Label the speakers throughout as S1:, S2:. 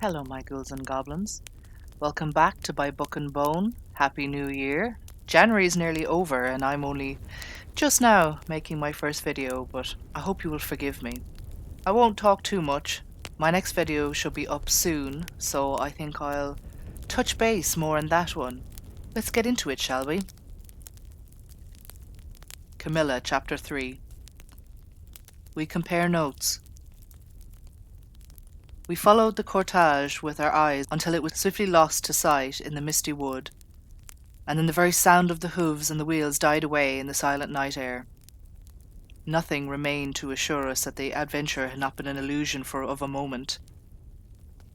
S1: Hello, my ghouls and goblins. Welcome back to By Book and Bone. Happy New Year. January is nearly over, and I'm only just now making my first video, but I hope you will forgive me. I won't talk too much. My next video should be up soon, so I think I'll touch base more on that one. Let's get into it, shall we? Carmilla, Chapter 3. We compare notes. We followed the cortege with our eyes until it was swiftly lost to sight in the misty wood, and then the very sound of the hooves and the wheels died away in the silent night air. Nothing remained to assure us that the adventure had not been an illusion of a moment.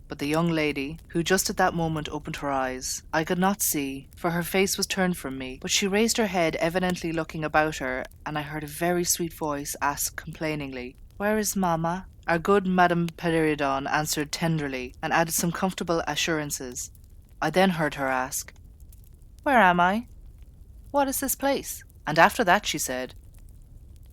S1: But the young lady, who just at that moment opened her eyes, I could not see, for her face was turned from me, but she raised her head, evidently looking about her, and I heard a very sweet voice ask complainingly, "Where is Mamma?" Our good Madame Peridon answered tenderly, and added some comfortable assurances. I then heard her ask, "Where am I? What is this place?" And after that she said,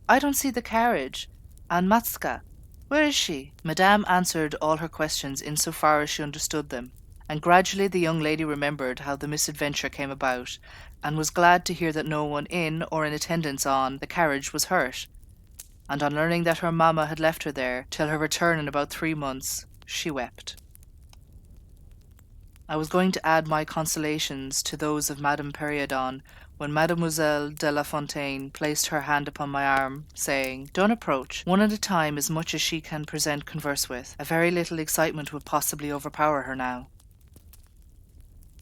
S1: "I don't see the carriage. And Matska, where is she?" Madame answered all her questions in so far as she understood them, and gradually the young lady remembered how the misadventure came about, and was glad to hear that no one in or in attendance on the carriage was hurt. And on learning that her mamma had left her there till her return in about 3 months, she wept. I was going to add my consolations to those of Madame Peridon when Mademoiselle de la Fontaine placed her hand upon my arm, saying, "Don't approach, one at a time as much as she can present converse with. A very little excitement would possibly overpower her now."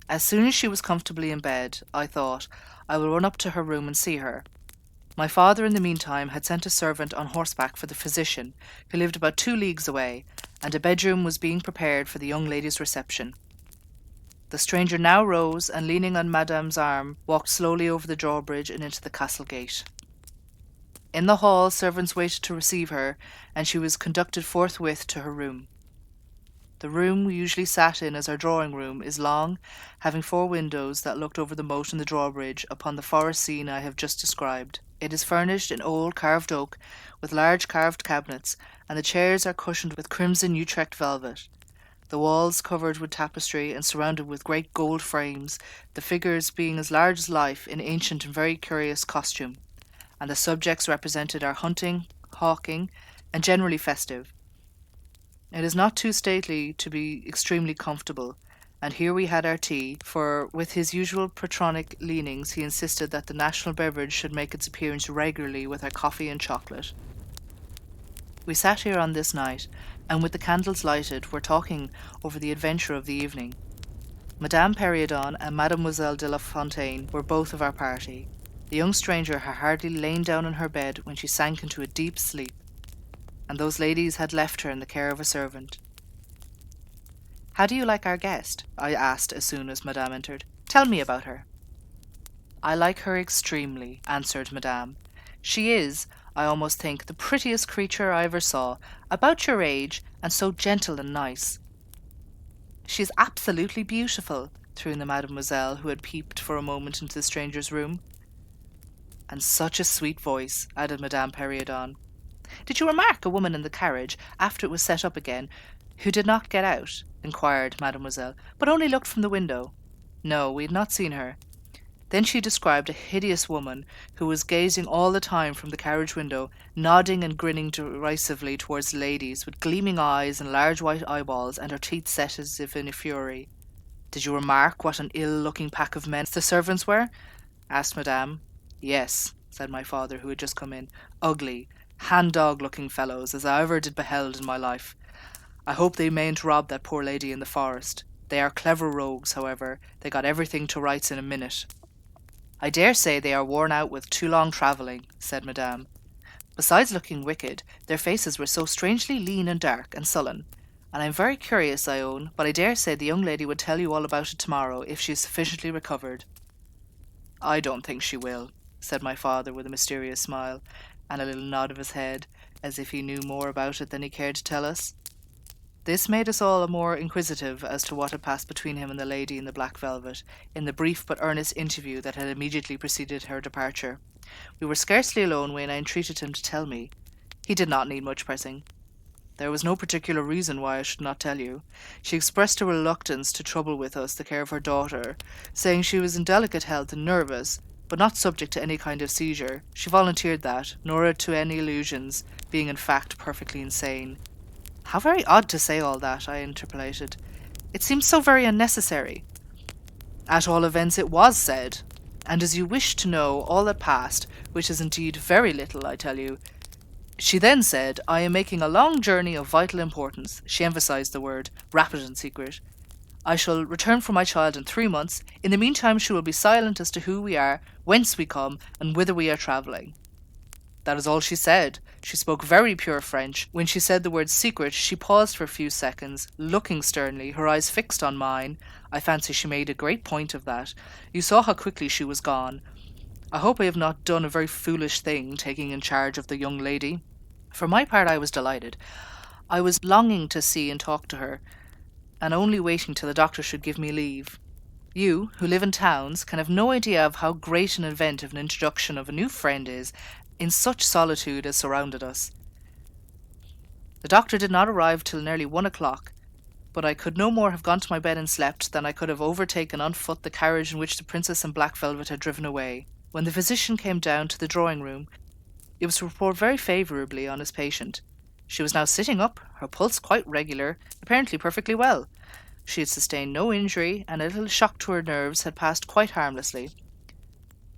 S1: As soon as she was comfortably in bed, I thought, I will run up to her room and see her. My father in the meantime had sent a servant on horseback for the physician, who lived about 2 leagues away, and a bedroom was being prepared for the young lady's reception. The stranger now rose, and leaning on Madame's arm, walked slowly over the drawbridge and into the castle gate. In the hall, servants waited to receive her, and she was conducted forthwith to her room. The room we usually sat in as our drawing-room is long, having 4 windows that looked over the moat and the drawbridge upon the forest scene I have just described. It is furnished in old carved oak, with large carved cabinets, and the chairs are cushioned with crimson Utrecht velvet. The walls covered with tapestry and surrounded with great gold frames, the figures being as large as life in ancient and very curious costume, and the subjects represented are hunting, hawking, and generally festive. It is not too stately to be extremely comfortable, and here we had our tea, for with his usual patronic leanings he insisted that the national beverage should make its appearance regularly with our coffee and chocolate. We sat here on this night, and with the candles lighted were talking over the adventure of the evening. Madame Peridon and Mademoiselle de la Fontaine were both of our party. The young stranger had hardly lain down in her bed when she sank into a deep sleep, and those ladies had left her in the care of a servant. "How do you like our guest?" I asked as soon as Madame entered. "Tell me about her." "I like her extremely," answered Madame. "She is, I almost think, the prettiest creature I ever saw, about your age, and so gentle and nice." "She is absolutely beautiful," threw in the Mademoiselle, who had peeped for a moment into the stranger's room. "And such a sweet voice," added Madame Peridon. "Did you remark a woman in the carriage, after it was set up again, who did not get out?" inquired Mademoiselle, "but only looked from the window." "No, we had not seen her." Then she described a hideous woman who was gazing all the time from the carriage window, nodding and grinning derisively towards the ladies, with gleaming eyes and large white eyeballs, and her teeth set as if in a fury. "Did you remark what an ill-looking pack of men the servants were?" asked Madame. "Yes," said my father, who had just come in. "Ugly, hand-dog-looking fellows, as I ever did beheld in my life. I hope they mayn't rob that poor lady in the forest. They are clever rogues, however. They got everything to rights in a minute." "I dare say they are worn out with too long travelling," said Madame. "Besides looking wicked, their faces were so strangely lean and dark and sullen. And I am very curious, I own, but I dare say the young lady would tell you all about it tomorrow, if she is sufficiently recovered." "I don't think she will," said my father with a mysterious smile, and a little nod of his head, as if he knew more about it than he cared to tell us. This made us all more inquisitive as to what had passed between him and the lady in the black velvet, in the brief but earnest interview that had immediately preceded her departure. We were scarcely alone when I entreated him to tell me. He did not need much pressing. There was no particular reason why I should not tell you. She expressed a reluctance to trouble with us the care of her daughter, saying she was in delicate health and nervous, but not subject to any kind of seizure. She volunteered that, nor to any illusions, being in fact perfectly insane. How very odd to say all that, I interpolated. It seems so very unnecessary. At all events it was said, and as you wish to know all that passed, which is indeed very little, I tell you, she then said, I am making a long journey of vital importance. She emphasized the word, rapid and secret. I shall return for my child in 3 months. In the meantime, she will be silent as to who we are, whence we come, and whither we are travelling. That is all she said. She spoke very pure French. When she said the word secret, she paused for a few seconds, looking sternly, her eyes fixed on mine. I fancy she made a great point of that. You saw how quickly she was gone. I hope I have not done a very foolish thing, taking in charge of the young lady. For my part, I was delighted. I was longing to see and talk to her, and only waiting till the doctor should give me leave. You, who live in towns, can have no idea of how great an event of an introduction of a new friend is, in such solitude as surrounded us. The doctor did not arrive till nearly 1 o'clock, but I could no more have gone to my bed and slept than I could have overtaken on foot the carriage in which the princess in black velvet had driven away. When the physician came down to the drawing-room, it was to report very favourably on his patient. She was now sitting up, her pulse quite regular, apparently perfectly well. She had sustained no injury, and a little shock to her nerves had passed quite harmlessly.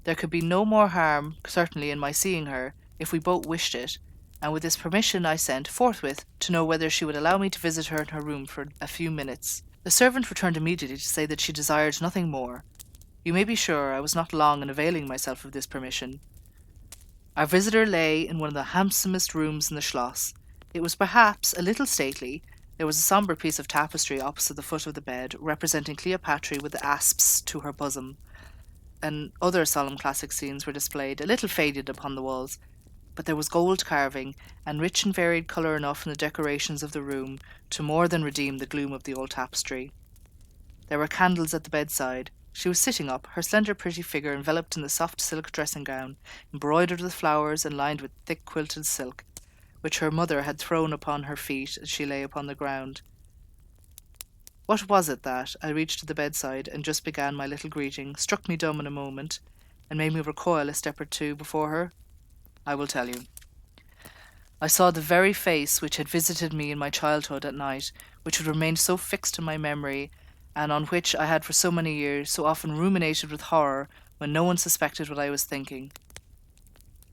S1: There could be no more harm, certainly, in my seeing her, if we both wished it, and with this permission I sent, forthwith, to know whether she would allow me to visit her in her room for a few minutes. The servant returned immediately to say that she desired nothing more. You may be sure I was not long in availing myself of this permission. Our visitor lay in one of the handsomest rooms in the Schloss. It was perhaps a little stately. There was a sombre piece of tapestry opposite the foot of the bed, representing Cleopatra with the asps to her bosom, and other solemn classic scenes were displayed, a little faded upon the walls, but there was gold carving, and rich and varied colour enough in the decorations of the room to more than redeem the gloom of the old tapestry. There were candles at the bedside. She was sitting up, her slender pretty figure enveloped in the soft silk dressing-gown, embroidered with flowers and lined with thick quilted silk, which her mother had thrown upon her feet as she lay upon the ground. What was it that, I reached to the bedside and just began my little greeting, struck me dumb in a moment, and made me recoil a step or two before her? I will tell you. I saw the very face which had visited me in my childhood at night, which had remained so fixed in my memory, and on which I had for so many years so often ruminated with horror when no one suspected what I was thinking.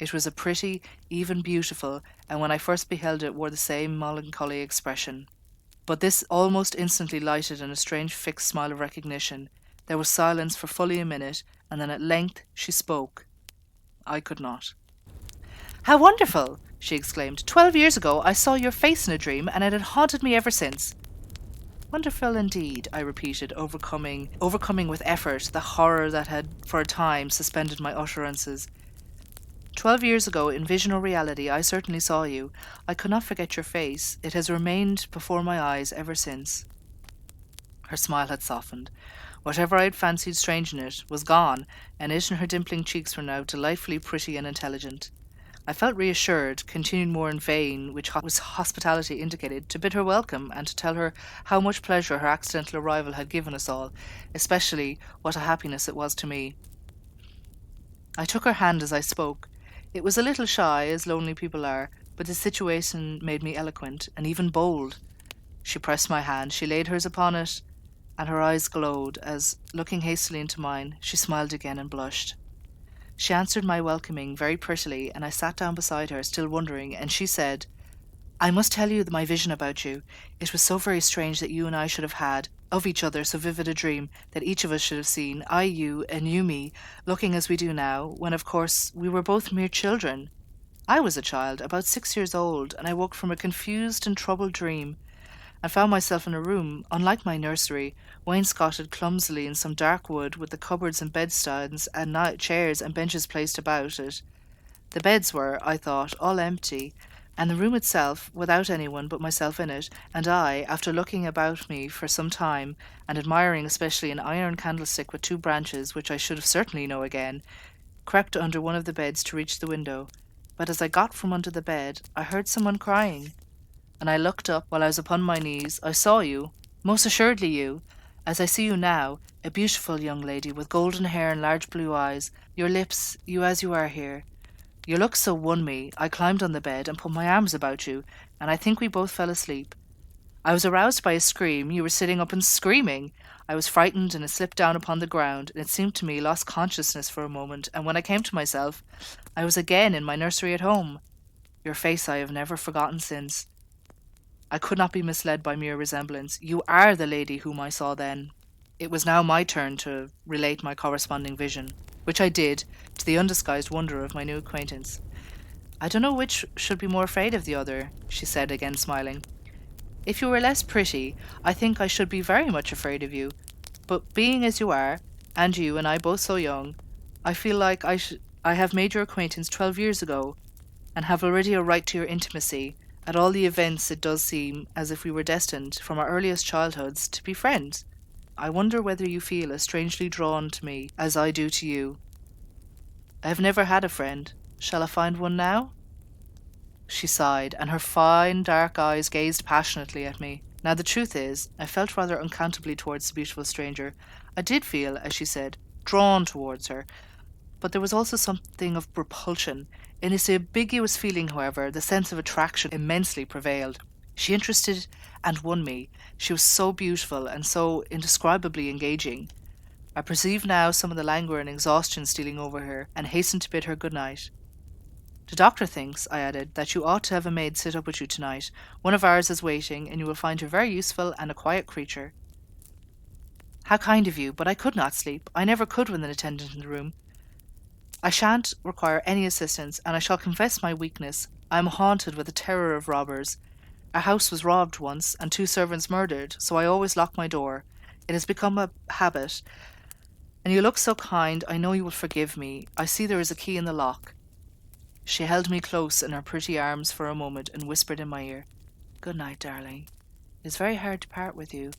S1: It was a pretty, even beautiful, and when I first beheld it wore the same melancholy expression. But this almost instantly lighted in a strange fixed smile of recognition. There was silence for fully a minute, and then at length she spoke. I could not. "How wonderful!" she exclaimed. "12 years ago I saw your face in a dream, and it had haunted me ever since." "Wonderful indeed," I repeated, overcoming with effort the horror that had for a time suspended my utterances. 12 years ago, in vision or reality, I certainly saw you. I could not forget your face. It has remained before my eyes ever since." Her smile had softened. Whatever I had fancied strange in it was gone, and it and her dimpling cheeks were now delightfully pretty and intelligent. I felt reassured, continued more in vain, which was hospitality indicated, to bid her welcome, and to tell her how much pleasure her accidental arrival had given us all, especially what a happiness it was to me. I took her hand as I spoke. It was a little shy, as lonely people are, but the situation made me eloquent, and even bold. She pressed my hand, she laid hers upon it, and her eyes glowed, as, looking hastily into mine, she smiled again and blushed. She answered my welcoming very prettily, and I sat down beside her, still wondering, and she said, "I must tell you my vision about you. It was so very strange that you and I should have had, of each other, so vivid a dream, that each of us should have seen, I you, and you me, looking as we do now, when, of course, we were both mere children. I was a child, about 6 years old, and I woke from a confused and troubled dream, and found myself in a room, unlike my nursery, wainscoted clumsily in some dark wood, with the cupboards and bedsteads and chairs and benches placed about it. The beds were, I thought, all empty, and the room itself without anyone but myself in it, and I, after looking about me for some time, and admiring especially an iron candlestick with 2 branches, which I should have certainly know again, crept under one of the beds to reach the window. But as I got from under the bed, I heard someone crying, and I looked up while I was upon my knees. I saw you, most assuredly you, as I see you now, a beautiful young lady with golden hair and large blue eyes, your lips, you as you are here. Your looks so won me, I climbed on the bed and put my arms about you, and I think we both fell asleep. I was aroused by a scream. You were sitting up and screaming. I was frightened and I slipped down upon the ground, and it seemed to me lost consciousness for a moment, and when I came to myself, I was again in my nursery at home. Your face I have never forgotten since. I could not be misled by mere resemblance. You are the lady whom I saw then. It was now my turn to relate my corresponding vision, which I did, to the undisguised wonder of my new acquaintance. I don't know which should be more afraid of the other, she said, again smiling. If you were less pretty, I think I should be very much afraid of you. But being as you are, and you and I both so young, I feel like I have made your acquaintance 12 years ago, and have already a right to your intimacy. At all the events, it does seem as if we were destined, from our earliest childhoods, to be friends. I wonder whether you feel as strangely drawn to me as I do to you. I have never had a friend. Shall I find one now? She sighed, and her fine dark eyes gazed passionately at me. Now the truth is, I felt rather unaccountably towards the beautiful stranger. I did feel, as she said, drawn towards her, but there was also something of repulsion. In this ambiguous feeling, however, the sense of attraction immensely prevailed. She interested and won me. She was so beautiful and so indescribably engaging. I perceived now some of the languor and exhaustion stealing over her, and hastened to bid her good night. The doctor thinks, I added, that you ought to have a maid sit up with you tonight. One of ours is waiting, and you will find her very useful and a quiet creature. How kind of you, but I could not sleep. I never could with an attendant in the room. I shan't require any assistance, and I shall confess my weakness. I am haunted with a terror of robbers. Our house was robbed once, and 2 servants murdered, so I always lock my door. It has become a habit. And you look so kind, I know you will forgive me. I see there is a key in the lock. She held me close in her pretty arms for a moment and whispered in my ear, Good night, darling. It is very hard to part with you,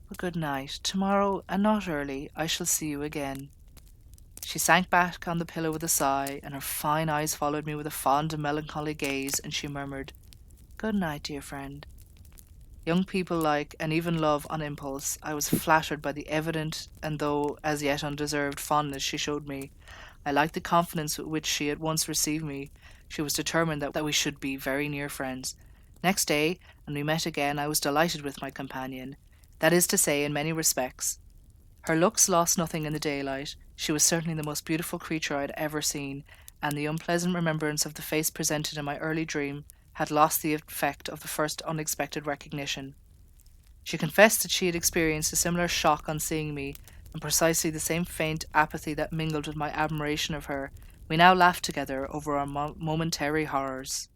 S1: but good night. Tomorrow, and not early, I shall see you again. She sank back on the pillow with a sigh, and her fine eyes followed me with a fond and melancholy gaze, and she murmured, Good night, dear friend. Young people like, and even love on impulse. I was flattered by the evident, and though as yet undeserved, fondness she showed me. I liked the confidence with which she at once received me. She was determined that we should be very near friends. Next day, when we met again, I was delighted with my companion. That is to say, in many respects. Her looks lost nothing in the daylight. She was certainly the most beautiful creature I had ever seen, and the unpleasant remembrance of the face presented in my early dream had lost the effect of the first unexpected recognition. She confessed that she had experienced a similar shock on seeing me, and precisely the same faint apathy that mingled with my admiration of her. We now laughed together over our momentary horrors.